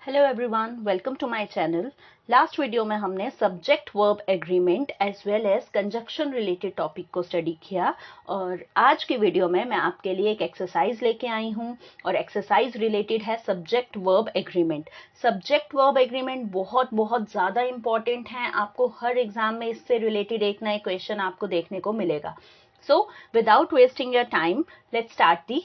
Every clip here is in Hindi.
Hello everyone, welcome to my channel. Last video में हमने subject verb agreement as well as conjunction related topic को स्टडी किया और आज की वीडियो में मैं आपके लिए एक एक्सरसाइज लेके आई हूँ और एक्सरसाइज रिलेटेड है subject verb agreement. Subject verb agreement बहुत बहुत ज़्यादा इंपॉर्टेंट है, आपको हर एग्जाम में इससे रिलेटेड एक नए क्वेश्चन आपको देखने को मिलेगा। So without wasting your time, let's start the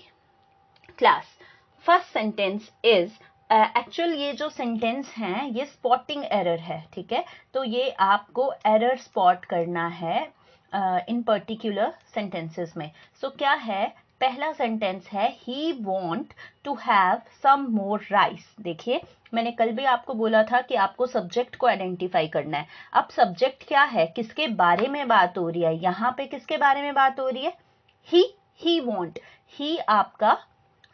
class. First sentence is actual ये जो सेंटेंस हैं ये स्पॉटिंग एरर है, ठीक है। तो ये आपको एरर स्पॉट करना है इन पर्टिकुलर सेंटेंसेस में। सो क्या है, पहला सेंटेंस है he want to have some more rice. देखिए, मैंने कल भी आपको बोला था कि आपको सब्जेक्ट को आइडेंटिफाई करना है। अब सब्जेक्ट क्या है, किसके बारे में बात हो रही है, यहाँ पे किसके बारे में बात हो रही है, ही वॉन्ट। ही आपका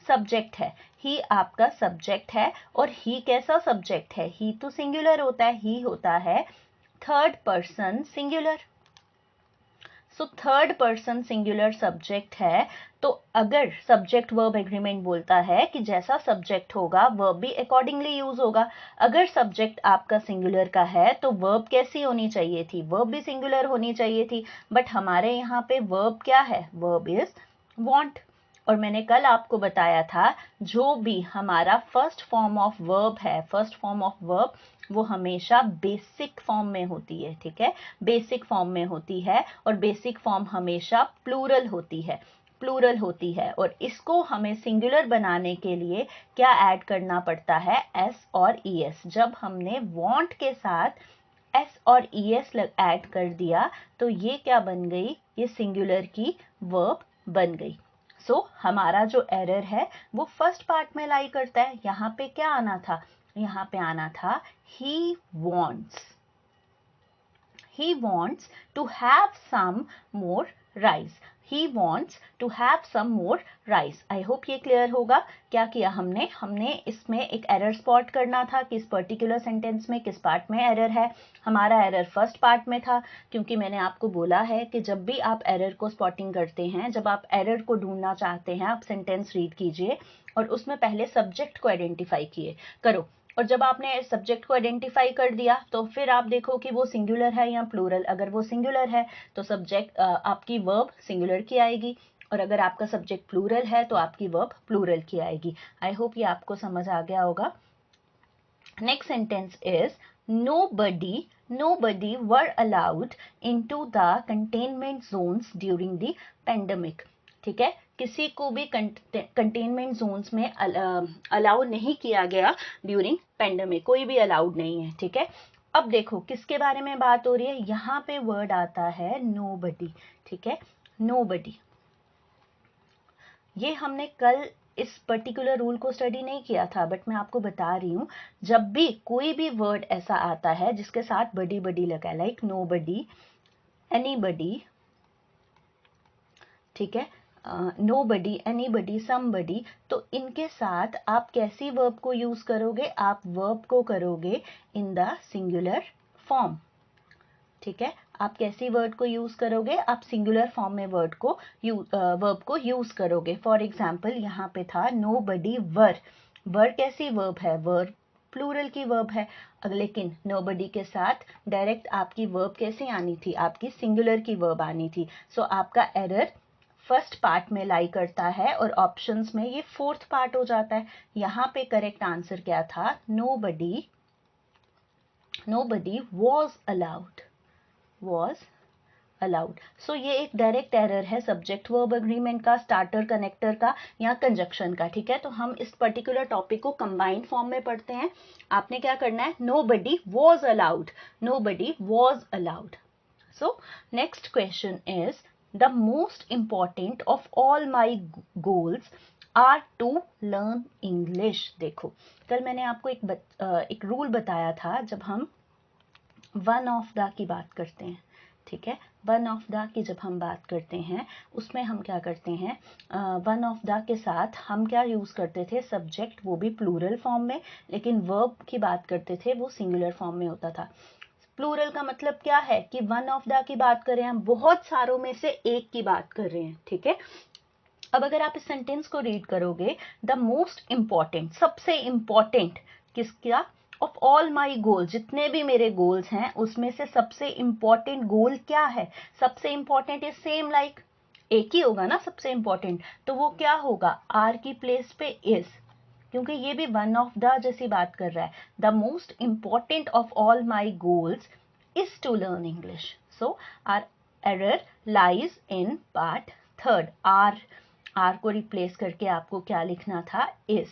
सब्जेक्ट है, ही आपका सब्जेक्ट है और ही कैसा सब्जेक्ट है, ही तो सिंगुलर होता है, ही होता है third person singular. So third person singular subject है। तो अगर सब्जेक्ट वर्ब एग्रीमेंट बोलता है कि जैसा सब्जेक्ट होगा वर्ब भी अकॉर्डिंगली यूज होगा। अगर सब्जेक्ट आपका सिंगुलर का है तो वर्ब कैसी होनी चाहिए थी, वर्ब भी सिंगुलर होनी चाहिए थी। बट हमारे यहाँ पे वर्ब क्या है, वर्ब इज वांट। और मैंने कल आपको बताया था जो भी हमारा फर्स्ट फॉर्म ऑफ वर्ब है, फर्स्ट फॉर्म ऑफ वर्ब वो हमेशा बेसिक फॉर्म में होती है, ठीक है। बेसिक फॉर्म में होती है और बेसिक फॉर्म हमेशा प्लूरल होती है, प्लूरल होती है। और इसको हमें सिंगुलर बनाने के लिए क्या ऐड करना पड़ता है, एस और ई एस। जब हमने वांट के साथ एस और ई एस ऐड कर दिया तो ये क्या बन गई, ये सिंगुलर की वर्ब बन गई। सो हमारा जो एरर है वो फर्स्ट पार्ट में लाई करता है। यहाँ पे क्या आना था, यहाँ पे आना था he wants to have some more rice। he wants to have some more rice। I hope ये क्लियर होगा। क्या किया हमने इसमें एक एरर स्पॉट करना था कि इस पर्टिकुलर सेंटेंस में किस पार्ट में एरर है। हमारा एरर फर्स्ट पार्ट में था, क्योंकि मैंने आपको बोला है कि जब भी आप एरर को स्पॉटिंग करते हैं, जब आप एरर को ढूंढना चाहते हैं, आप सेंटेंस रीड कीजिए और उसमें पहले सब्जेक्ट को आइडेंटिफाई करो। और जब आपने सब्जेक्ट को आइडेंटिफाई कर दिया तो फिर आप देखो कि वो सिंगुलर है या प्लूरल। अगर वो सिंगुलर है तो सब्जेक्ट आपकी वर्ब सिंगुलर की आएगी और अगर आपका सब्जेक्ट प्लूरल है तो आपकी वर्ब प्लूरल की आएगी। आई होप ये आपको समझ आ गया होगा। Next sentence is nobody were allowed into the containment zones during the pandemic। ठीक है, किसी को भी कंटेनमेंट जोन्स में अलाउ नहीं किया गया ड्यूरिंग पेंडेमिक, कोई भी अलाउड नहीं है, ठीक है। अब देखो किसके बारे में बात हो रही है, यहाँ पे वर्ड आता है nobody, ठीक है, nobody। ये हमने कल इस पर्टिकुलर रूल को स्टडी नहीं किया था, बट मैं आपको बता रही हूँ, जब भी कोई भी वर्ड ऐसा आता है जिसके साथ बडी बडी लगा है, लाइक नोबडी, एनीबडी, ठीक है, नोबडी, एनीबडी, समबडी, तो इनके साथ आप कैसी वर्ब को यूज करोगे, आप वर्ब को करोगे इन द सिंगुलर फॉर्म, ठीक है। आप कैसी वर्ड को यूज करोगे, आप सिंगुलर फॉर्म में वर्ब को यूज करोगे। फॉर एग्जाम्पल यहाँ पे था नोबडी वर, वर कैसी वर्ब है, वर्ब प्लूरल की वर्ब है। लेकिन नोबडी के साथ डायरेक्ट आपकी वर्ब कैसे आनी थी, आपकी सिंगुलर की वर्ब आनी थी। सो आपका एरर फर्स्ट पार्ट में लाई करता है और ऑप्शंस में ये फोर्थ पार्ट हो जाता है। यहाँ पे करेक्ट आंसर क्या था, नोबडी was allowed। सो ये एक डायरेक्ट एरर है सब्जेक्ट वर्ब एग्रीमेंट का, स्टार्टर कनेक्टर का या कंजक्शन का, ठीक है। तो हम इस पर्टिकुलर टॉपिक को कंबाइंड फॉर्म में पढ़ते हैं। आपने क्या करना है, nobody was allowed। So next question is the most important of all my goals are to learn English. देखो, कल मैंने आपको एक रूल बताया था, जब हम वन ऑफ द की बात करते हैं, ठीक है, वन ऑफ द की जब हम बात करते हैं उसमें हम क्या करते हैं, वन ऑफ द के साथ हम क्या यूज करते थे, सब्जेक्ट, वो भी प्लूरल फॉर्म में, लेकिन वर्ब की बात करते थे वो सिंगुलर फॉर्म में होता था। प्लूरल का मतलब क्या है कि वन ऑफ द की बात कर रहे हैं, हम बहुत सारों में से एक की बात कर रहे हैं, ठीक है। अब अगर आप इस सेंटेंस को रीड करोगे, द मोस्ट इंपॉर्टेंट, सबसे इंपॉर्टेंट, किसका? ऑफ ऑल माई गोल, जितने भी मेरे गोल्स हैं उसमें से सबसे इंपॉर्टेंट गोल क्या है? सबसे इंपॉर्टेंट इज सेम लाइक एक ही होगा ना सबसे इंपॉर्टेंट, तो वो क्या होगा? आर की प्लेस पे इज, क्योंकि ये भी वन ऑफ द जैसी बात कर रहा है. The most important of all my goals is to learn English. So are error lies in part third. Are को रिप्लेस करके आपको क्या लिखना था? इज.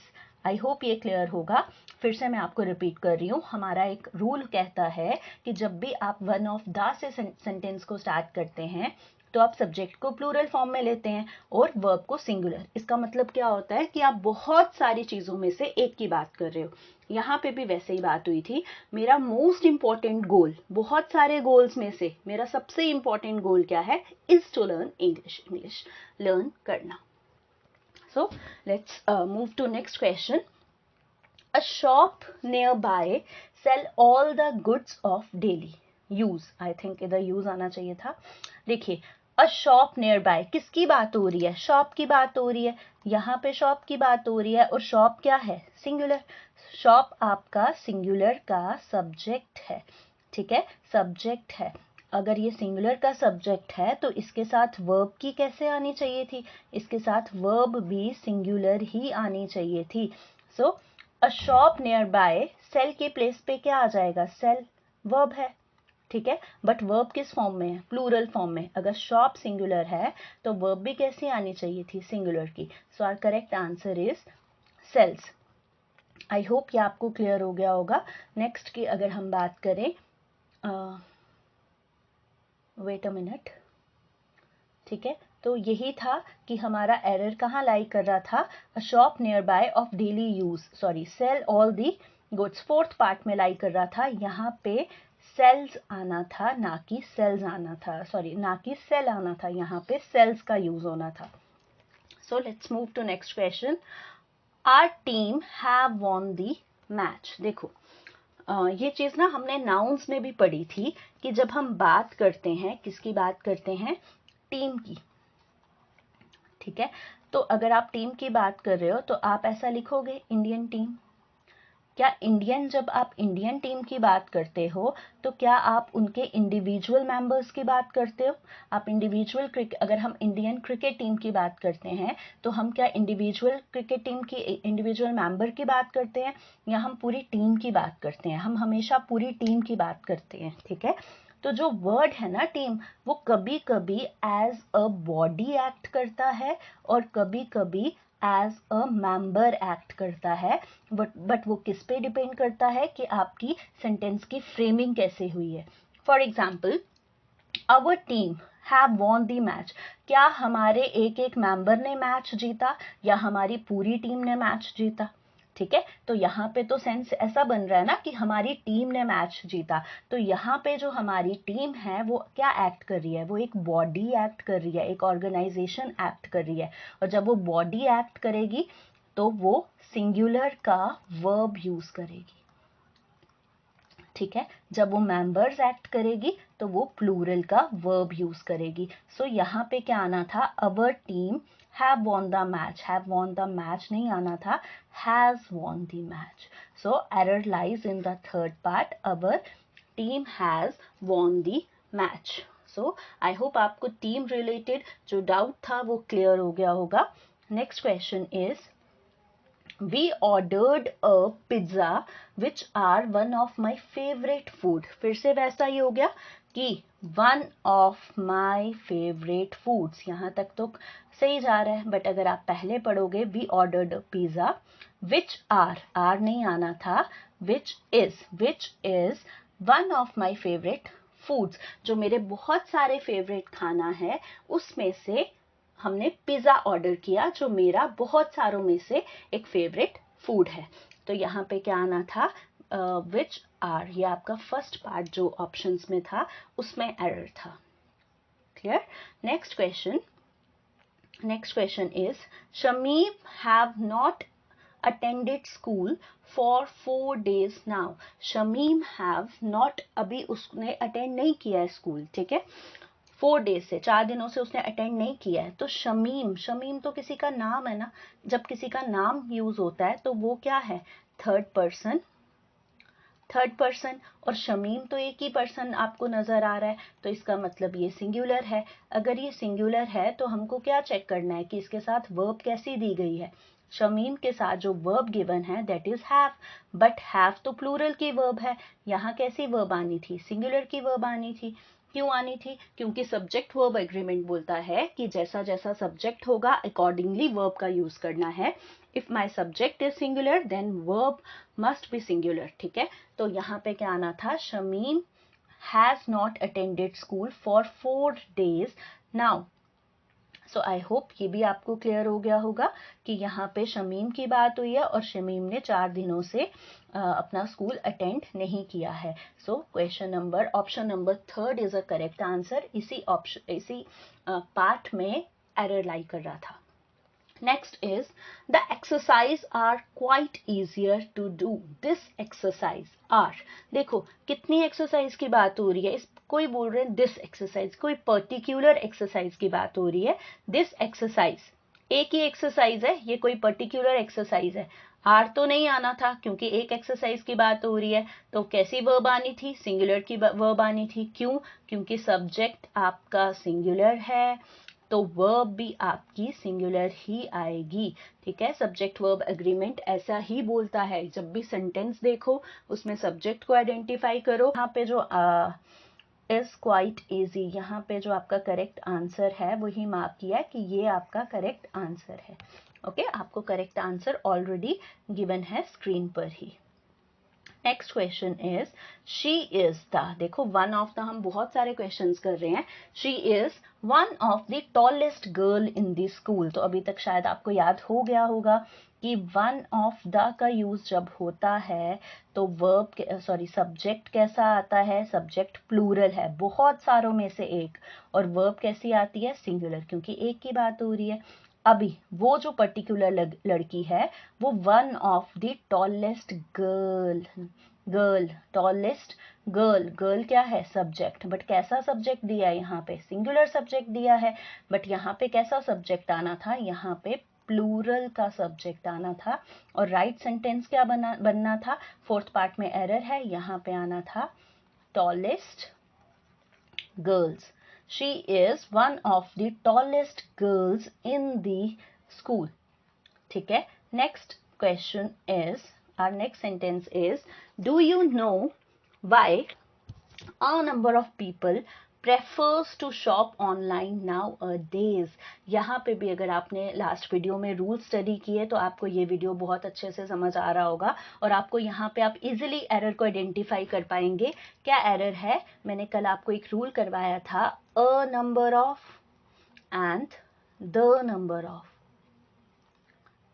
आई होप ये क्लियर होगा. फिर से मैं आपको रिपीट कर रही हूँ. हमारा एक रूल कहता है कि जब भी आप वन ऑफ द से सेंटेंस को स्टार्ट करते हैं तो आप सब्जेक्ट को प्लूरल फॉर्म में लेते हैं और वर्ब को सिंगुलर. इसका मतलब क्या होता है कि आप बहुत सारी चीजों में से एक की बात कर रहे हो. यहाँ पे भी वैसे ही बात हुई थी. मेरा मोस्ट इंपॉर्टेंट गोल, बहुत सारे गोल्स में से मेरा सबसे इंपॉर्टेंट गोल क्या है? Is to learn English. English learn करना. So let's move to next question. A shop nearby sell all the goods of daily use. I think इधर use आना चाहिए था. देखिए, a shop nearby किसकी बात हो रही है? शॉप की बात हो रही है. यहाँ पे शॉप की बात हो रही है और शॉप क्या है? सिंगुलर. शॉप आपका सिंगुलर का सब्जेक्ट है. ठीक है, सब्जेक्ट है. अगर ये सिंगुलर का सब्जेक्ट है तो इसके साथ वर्ब की कैसे आनी चाहिए थी? इसके साथ वर्ब भी सिंगुलर ही आनी चाहिए थी. सो अ शॉप नियर बाय, सेल के प्लेस पे क्या आ जाएगा? सेल वर्ब है. ठीक है, बट वर्ब किस फॉर्म में है? प्लूरल फॉर्म में. अगर शॉप सिंगुलर है तो वर्ब भी कैसी आनी चाहिए थी? सिंगुलर की. So our correct answer is sells. I hope ये आपको क्लियर हो गया होगा. नेक्स्ट की अगर हम बात करें, वेट अ मिनट. ठीक है, तो यही था कि हमारा एरर कहाँ लाई कर रहा था? A shop nearby of daily use, sorry, sell all the goods. Fourth part में लाई कर रहा था. यहाँ पे सेल्स आना था, ना कि सेल्स आना था. सॉरी, ना कि सेल आना था. यहाँ पे सेल्स का यूज होना था. So let's move to next question. Our team have won the match. देखो, ये चीज ना हमने नाउन्स में भी पढ़ी थी कि जब हम बात करते हैं, किसकी बात करते हैं? टीम की. ठीक है, तो अगर आप टीम की बात कर रहे हो तो आप ऐसा लिखोगे, इंडियन टीम. क्या इंडियन, जब आप इंडियन टीम की बात करते हो तो क्या आप उनके इंडिविजुअल मेंबर्स की बात करते हो? आप इंडिविजुअल अगर हम इंडियन क्रिकेट टीम की बात करते हैं तो हम क्या इंडिविजुअल क्रिकेट टीम की इंडिविजुअल मेंबर की बात करते हैं, या हम पूरी टीम की बात करते हैं? हम हमेशा पूरी टीम की बात करते हैं. ठीक है, तो जो वर्ड है ना टीम, वो कभी कभी एज अ बॉडी एक्ट करता है और कभी कभी एज अ मेंबर एक्ट करता है. बट वो किस पे डिपेंड करता है कि आपकी सेंटेंस की फ्रेमिंग कैसे हुई है. For example, our team have won the match. क्या हमारे एक एक मेंबर ने मैच जीता या हमारी पूरी टीम ने मैच जीता? ठीक है, तो यहाँ पे तो सेंस ऐसा बन रहा है ना कि हमारी टीम ने मैच जीता. तो यहाँ पे जो हमारी टीम है वो क्या एक्ट कर रही है? वो एक बॉडी एक्ट कर रही है, एक ऑर्गेनाइजेशन एक्ट कर रही है. और जब वो बॉडी एक्ट करेगी तो वो सिंगुलर का वर्ब यूज करेगी. ठीक है, जब वो मेंबर्स एक्ट करेगी तो वो प्लूरल का वर्ब यूज करेगी. सो यहाँ पे क्या आना था? Our team have won the match. Have won the match नहीं आना था, has won the match. So error lies in the third part. Our team has won the match. So I hope आपको टीम रिलेटेड जो डाउट था वो क्लियर हो गया होगा. Next question is, we ordered a pizza which are one of my favorite food. फिर से वैसा ही हो गया कि one of my favorite foods. यहाँ तक तो सही जा रहा है, बट अगर आप पहले पढ़ोगे we ordered a pizza which are नहीं आना था, which is one of my favorite foods. जो मेरे बहुत सारे फेवरेट खाना है उसमें से हमने पिज्जा ऑर्डर किया जो मेरा बहुत सारों में से एक फेवरेट फूड है. तो यहाँ पे क्या आना था? Which are. ये आपका फर्स्ट पार्ट जो ऑप्शंस में था उसमें एरर था. Clear? Next question is, Shamim have not attended school for 4 days now. Shamim have not, अभी उसने अटेंड नहीं किया है स्कूल. ठीक है, 4 डेज से, 4 दिनों से उसने अटेंड नहीं किया है. तो शमीम तो किसी का नाम है ना. जब किसी का नाम यूज होता है तो वो क्या है? थर्ड पर्सन थर्ड पर्सन, और शमीम तो एक ही पर्सन आपको नजर आ रहा है, तो इसका मतलब ये सिंगुलर है। अगर ये सिंगुलर है तो हमको क्या चेक करना है कि इसके साथ वर्ब कैसी दी गई है। शमीम के साथ जो वर्ब गिवन है that is have, but have तो प्लूरल की वर्ब है, यहाँ कैसी वर्ब आनी थी, सिंगुलर की वर्ब आनी थी। क्यों आनी थी? क्योंकि सब्जेक्ट वर्ब एग्रीमेंट बोलता है कि जैसा जैसा सब्जेक्ट होगा अकॉर्डिंगली वर्ब का यूज करना है। If my subject is singular then verb must be singular, ठीक है। तो यहाँ पे क्या आना था, Shamim has not attended school for 4 days now. So I hope ये भी आपको क्लियर हो गया होगा कि यहाँ पे शमीम की बात हुई है और शमीम ने 4 दिनों से अपना स्कूल अटेंड नहीं किया है। So question number option number 3 is a correct answer. इसी पार्ट में एरर लाई कर रहा था। Next is the exercise are quite easier to do. This exercise are, देखो कितनी एक्सरसाइज की बात हो रही है, इस कोई बोल रहे हैं दिस एक्सरसाइज, कोई पर्टिकुलर एक्सरसाइज की बात हो रही है। दिस एक्सरसाइज एक ही एक्सरसाइज है, ये कोई पर्टिकुलर एक्सरसाइज है। आर तो नहीं आना था क्योंकि एक एक्सरसाइज की बात हो रही है, तो कैसी वर्ब आनी थी, सिंगुलर की वर्ब आनी थी। क्यों? क्योंकि सब्जेक्ट आपका सिंगुलर है तो वर्ब भी आपकी सिंगुलर ही आएगी, ठीक है। सब्जेक्ट वर्ब एग्रीमेंट ऐसा ही बोलता है। जब भी सेंटेंस देखो उसमें सब्जेक्ट को आइडेंटिफाई करो। यहाँ पे जो इज क्वाइट इजी, यहाँ पे जो आपका करेक्ट आंसर है वही मार्क किया है कि ये आपका करेक्ट आंसर है। ओके, आपको करेक्ट आंसर ऑलरेडी गिवन है स्क्रीन पर ही। Next question is she is the, देखो वन ऑफ द, हम बहुत सारे क्वेश्चंस कर रहे हैं। She is one of the tallest girl in the school, तो अभी तक शायद आपको याद हो गया होगा कि वन ऑफ द का यूज जब होता है तो वर्ब सब्जेक्ट कैसा आता है, सब्जेक्ट प्लूरल है, बहुत सारों में से एक, और वर्ब कैसी आती है, सिंगुलर, क्योंकि एक की बात हो रही है। अभी वो जो पर्टिकुलर लड़की है वो one of the tallest girl tallest girl क्या है, सब्जेक्ट, बट कैसा सब्जेक्ट दिया है यहाँ पे, सिंगुलर सब्जेक्ट दिया है, बट यहाँ पे कैसा सब्जेक्ट आना था, यहाँ पे प्लूरल का सब्जेक्ट आना था। और राइट सेंटेंस क्या बनना था, फोर्थ पार्ट में एरर है, यहाँ पे आना था tallest girls. She is one of the tallest girls in the school. ठीक है। Next question is, our next sentence is, do you know why a number of people prefers to shop online nowadays? यहाँ पे भी अगर आपने लास्ट वीडियो में रूल स्टडी किए तो आपको ये वीडियो बहुत अच्छे से समझ आ रहा होगा और आपको यहाँ पे आप इजिली एरर को आइडेंटिफाई कर पाएंगे। क्या एरर है? मैंने कल आपको एक रूल करवाया था, अ number of and the number of,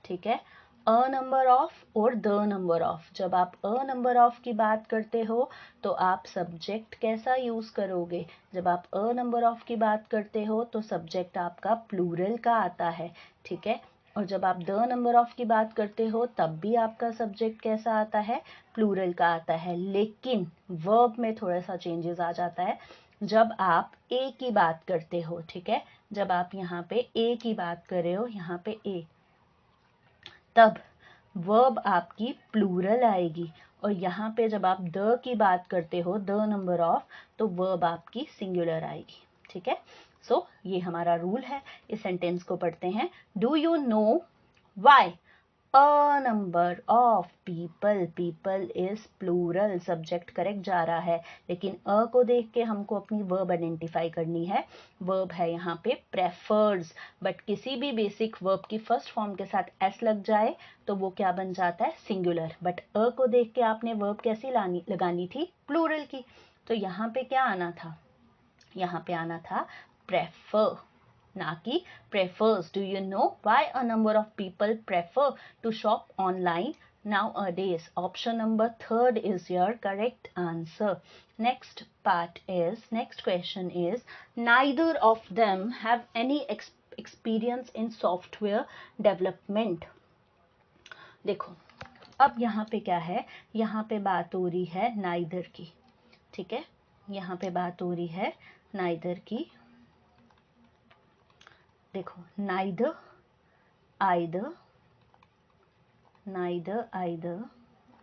ठीक है। अ नंबर ऑफ और द नंबर ऑफ, जब आप अ नंबर ऑफ की बात करते हो तो आप सब्जेक्ट कैसा यूज करोगे, जब आप अ नंबर ऑफ की बात करते हो तो सब्जेक्ट आपका प्लूरल का आता है, ठीक है। और जब आप द नंबर ऑफ की बात करते हो तब भी आपका सब्जेक्ट कैसा आता है, प्लूरल का आता है। लेकिन वर्ब में थोड़ा सा चेंजेस आ जाता है जब आप ए की बात करते हो, ठीक है। जब आप यहाँ पे ए की बात कर रहे हो, यहाँ पे ए, तब वर्ब आपकी प्लूरल आएगी। और यहाँ पे जब आप द की बात करते हो, द नंबर ऑफ, तो वर्ब आपकी सिंगुलर आएगी, ठीक है। सो ये हमारा रूल है। इस सेंटेंस को पढ़ते हैं। Do you know why a number of people is plural, subject correct जा रहा है, लेकिन अ को देख के हमको अपनी वर्ब आइडेंटिफाई करनी है। वर्ब है यहाँ पे प्रेफर्स, बट किसी भी बेसिक वर्ब की फर्स्ट फॉर्म के साथ एस लग जाए तो वो क्या बन जाता है, सिंगुलर। बट अ को देख के आपने वर्ब कैसी लगानी थी, प्लूरल की। तो यहाँ पे क्या आना था, यहाँ पे आना था प्रेफर, ना कि prefers. Do you know why a number of people prefer to shop online nowadays? Option number 3 is your correct answer. Next question is, neither of them have any experience in software development. देखो अब यहाँ पे क्या है, यहाँ पे बात हो रही है neither की, ठीक है। यहाँ पे बात हो रही है neither की। देखो neither, either,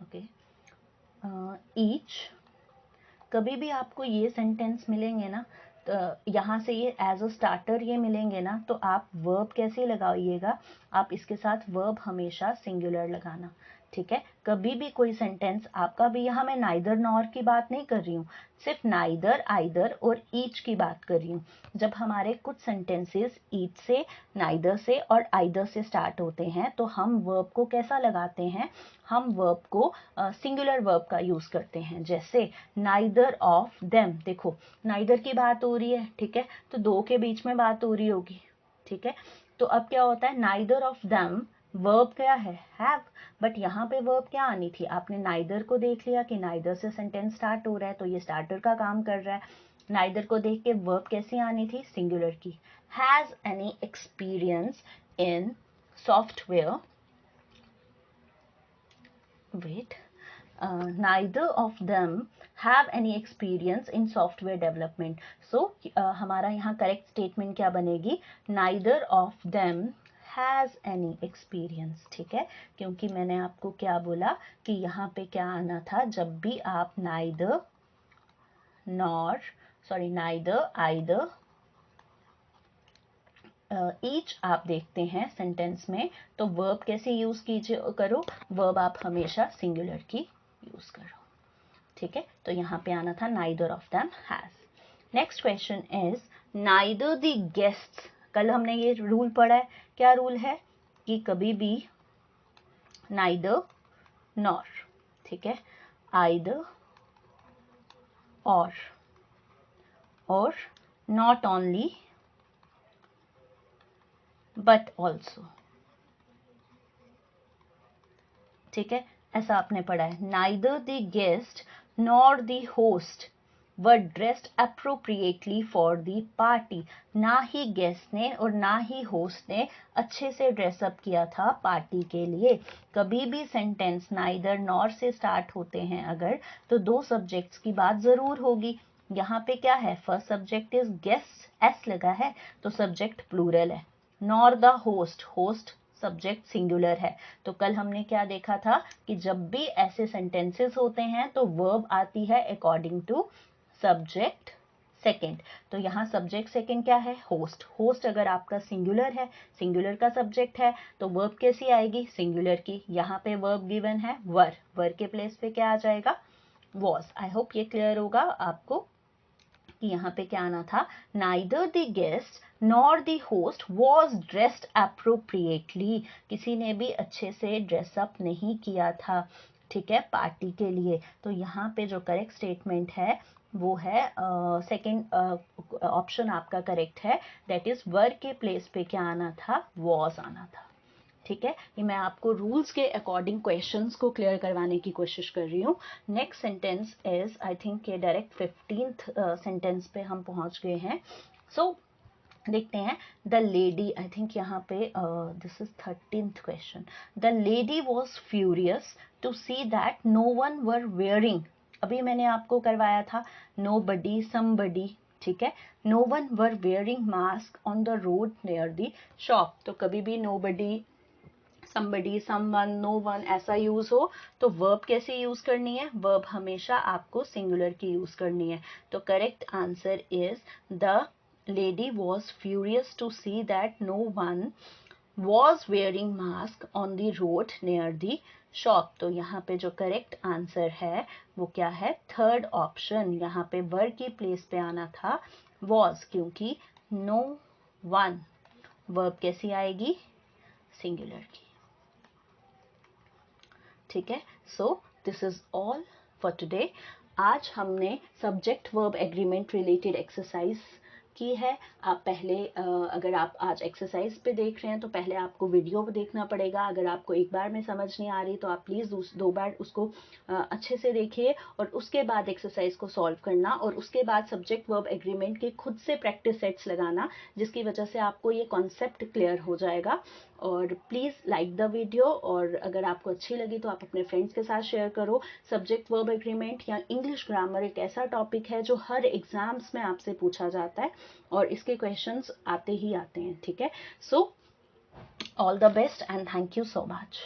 ओके, ईच, कभी भी आपको ये सेंटेंस मिलेंगे ना, तो यहाँ से ये एज अ स्टार्टर ये मिलेंगे ना, तो आप वर्ब कैसे लगाइएगा, आप इसके साथ वर्ब हमेशा सिंगुलर लगाना, ठीक है। कभी भी कोई सेंटेंस आपका भी, यहाँ मैं नाइदर नॉर की बात नहीं कर रही हूँ, सिर्फ नाइदर, आइदर और ईच की बात कर रही हूँ। जब हमारे कुछ सेंटेंसेस ईच से, नाइदर से और आइदर से स्टार्ट होते हैं, तो हम वर्ब को कैसा लगाते हैं, हम वर्ब को सिंगुलर वर्ब का यूज करते हैं। जैसे नाइदर ऑफ देम, देखो नाइदर की बात हो रही है, ठीक है, तो दो के बीच में बात हो रही होगी, ठीक है। तो अब क्या होता है, नाइदर ऑफ देम, वर्ब क्या है, हैव, बट यहाँ पे वर्ब क्या आनी थी, आपने नाइदर को देख लिया कि नाइदर से सेंटेंस स्टार्ट हो रहा है, तो ये स्टार्टर का काम कर रहा है। नाइदर को देख के वर्ब कैसी आनी थी, सिंगुलर की। Has any experience in software, wait, neither of them have any experience in software development. So हमारा यहाँ करेक्ट स्टेटमेंट क्या बनेगी, neither of them has any experience, ठीक है। क्योंकि मैंने आपको क्या बोला कि यहाँ पे क्या आना था, जब भी आप neither nor, sorry neither, either, each आप देखते हैं सेंटेंस में, तो वर्ब कैसे यूज कीजिए करो, वर्ब आप हमेशा सिंगुलर की यूज करो, ठीक है। तो यहाँ पे आना था neither of them has. Next question is neither the guests, कल हमने ये रूल पढ़ा है, क्या रूल है कि कभी भी नाइदर नॉर, ठीक है, आइदर और नॉट ओनली बट ऑल्सो, ठीक है, ऐसा आपने पढ़ा है। Neither the guest nor the host were dressed appropriately for the party, ना ही गेस्ट ने और ना ही होस्ट ने अच्छे से ड्रेसअप किया था पार्टी के लिए। कभी भी सेंटेंस नाइदर नॉर से स्टार्ट होते हैं अगर, तो दो सब्जेक्ट्स की बात जरूर होगी। यहाँ पे क्या है, first subject is guest, S लगा है, तो सब्जेक्ट प्लूरल है। Nor the host, host subject singular है। तो कल हमने क्या देखा था कि जब भी ऐसे सेंटेंसेस होते हैं तो वर्ब आती है अकॉर्डिंग टू सब्जेक्ट सेकंड। तो यहाँ सब्जेक्ट सेकंड क्या है, होस्ट। होस्ट अगर आपका सिंगुलर है, सिंगुलर का सब्जेक्ट है, तो वर्ब कैसी आएगी, सिंगुलर की। यहाँ पे वर्ब गिवन है वर के प्लेस पे क्या आ जाएगा, वॉज। आई होप ये क्लियर होगा आपको कि यहाँ पे क्या आना था, neither the guest nor the host was dressed appropriately, किसी ने भी अच्छे से ड्रेसअप नहीं किया था, ठीक है, पार्टी के लिए। तो यहाँ पे जो करेक्ट स्टेटमेंट है वो है सेकंड ऑप्शन आपका करेक्ट है, दैट इज वर के प्लेस पे क्या आना था, वॉज आना था, ठीक है। ये मैं आपको रूल्स के अकॉर्डिंग क्वेश्चंस को क्लियर करवाने की कोशिश कर रही हूँ। Next sentence is, I think ये डायरेक्ट 15th सेंटेंस पे हम पहुंच गए हैं। सो देखते हैं, द लेडी, आई थिंक यहाँ पे this is 13th question. The lady was furious to see that no one were wearing, अभी मैंने आपको करवाया था नो बडी समबडी, ठीक है, no one were wearing mask on the road near the shop. तो कभी भी no body, somebody, someone, no one ऐसा यूज हो तो वर्ब कैसे यूज करनी है, वर्ब हमेशा आपको सिंगुलर की यूज करनी है। तो correct answer is the lady was furious to see that no one was wearing mask on the road near the shop. तो यहाँ पे जो करेक्ट आंसर है वो क्या है, थर्ड ऑप्शन। यहाँ पे वर्ब की प्लेस पे आना था वॉज, क्योंकि नो वन वर्ब कैसी आएगी, सिंगुलर की, ठीक है। So this is all for today. आज हमने subject verb agreement related exercise की है। आप पहले अगर आप आज एक्सरसाइज पे देख रहे हैं तो पहले आपको वीडियो देखना पड़ेगा। अगर आपको एक बार में समझ नहीं आ रही तो आप प्लीज़ दो बार उसको अच्छे से देखिए और उसके बाद एक्सरसाइज को सॉल्व करना और उसके बाद सब्जेक्ट वर्ब एग्रीमेंट के खुद से प्रैक्टिस सेट्स लगाना, जिसकी वजह से आपको ये कॉन्सेप्ट क्लियर हो जाएगा। और प्लीज़ लाइक द वीडियो, और अगर आपको अच्छी लगी तो आप अपने फ्रेंड्स के साथ शेयर करो। सब्जेक्ट वर्ब एग्रीमेंट या इंग्लिश ग्रामर एक ऐसा टॉपिक है जो हर एग्जाम्स में आपसे पूछा जाता है और इसके क्वेश्चंस आते ही आते हैं, ठीक है। So all the best and thank you so much.